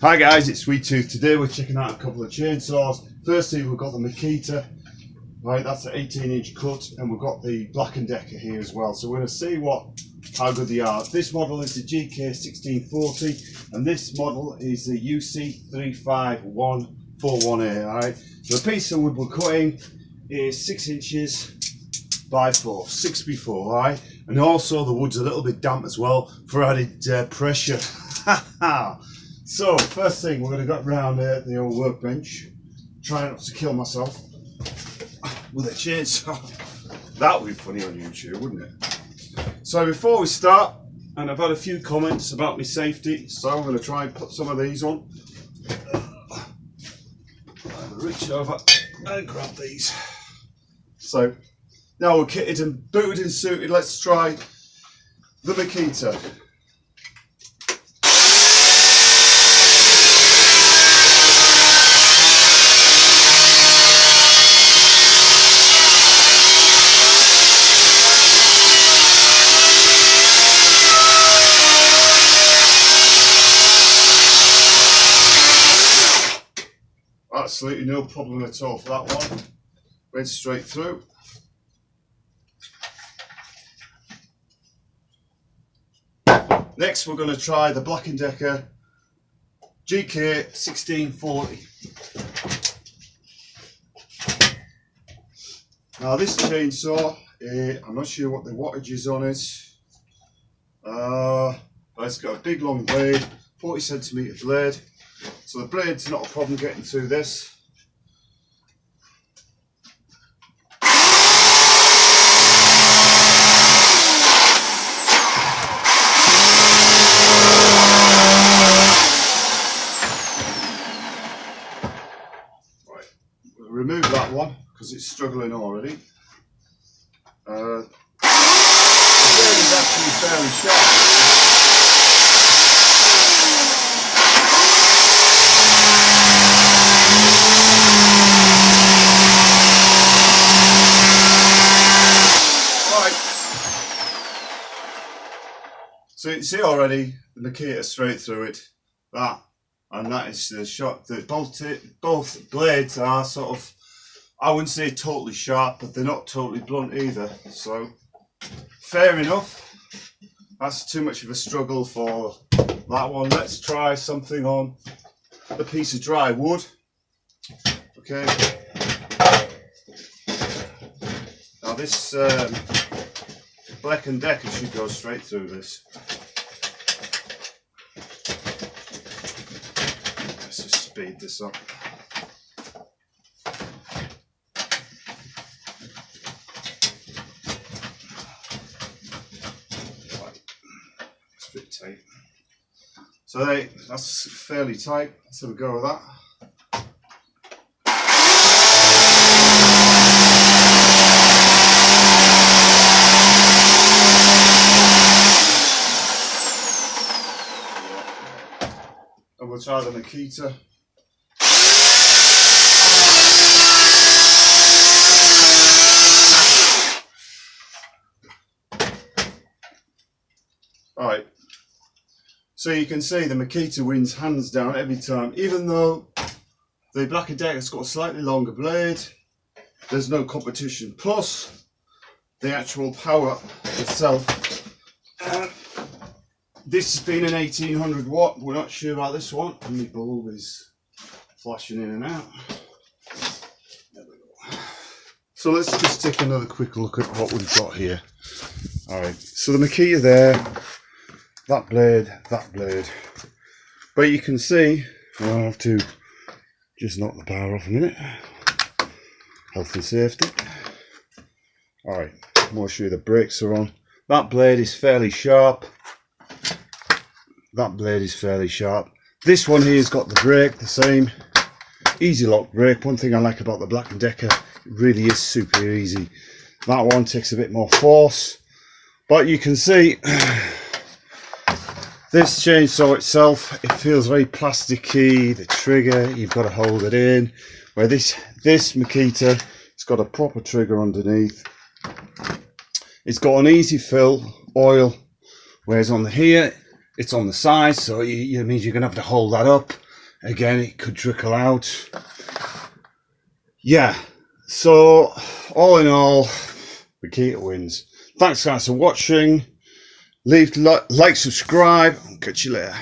Hi guys, it's Sweet Tooth. Today we're checking out a couple of chainsaws. Firstly, we've got the Makita, right? That's an 18-inch cut, and we've got the Black&Decker here as well. So we're going to see how good they are. This model is the GK1640, and this model is the uc3541A. All right. So the piece of wood we're cutting is 6 inches by 4, 6x4. All right, and also the wood's a little bit damp as well for added pressure. So first thing, we're going to go round the old workbench, try not to kill myself with a chainsaw. That would be funny on YouTube, wouldn't it? So before we start, and I've had a few comments about my safety, so I'm going to try and put some of these on. I'll reach over and grab these. So now we're kitted and booted and suited, let's try the Makita. Absolutely no problem at all for that one. Went straight through. Next we're going to try the Black&Decker GK1640. Now this chainsaw, I'm not sure what the wattage is on it, but it's got a big long blade, 40cm blade. So the blade's not a problem getting through this. Right, we'll remove that one because it's struggling already. The blade is actually fairly sharp. So you can see already the Makita straight through it, and that is the shot. Both blades are sort of, I wouldn't say totally sharp, but they're not totally blunt either. So fair enough. That's too much of a struggle for that one. Let's try something on a piece of dry wood. Okay. Now this Black&Decker should go straight through this. Let's just speed this up. Right. It's a bit tight. So that's fairly tight. Let's have a go with that. And we'll try the Makita. Alright, so you can see the Makita wins hands down every time. Even though the Black&Decker's got a slightly longer blade, there's no competition. Plus the actual power itself. This has been an 1800 watt, we're not sure about this one, and the bulb is flashing in and out. There we go. So let's just take another quick look at what we've got here. Alright, so the Makita there, that blade. But you can see, I'll have to just knock the power off a minute. Health and safety. Alright, I'll show you the brakes are on. That blade is fairly sharp. That blade is fairly sharp. This one here has got the brake, the same. Easy lock brake. One thing I like about the Black&Decker, it really is super easy. That one takes a bit more force. But you can see, this chainsaw itself, it feels very plasticky. The trigger, you've got to hold it in. Where this Makita, it's got a proper trigger underneath. It's got an easy fill oil, whereas on the here, it's on the side, so it means you're going to have to hold that up. again, it could trickle out. Yeah, so all in all, Makita wins. Thanks guys for watching. Leave like, subscribe, and catch you later.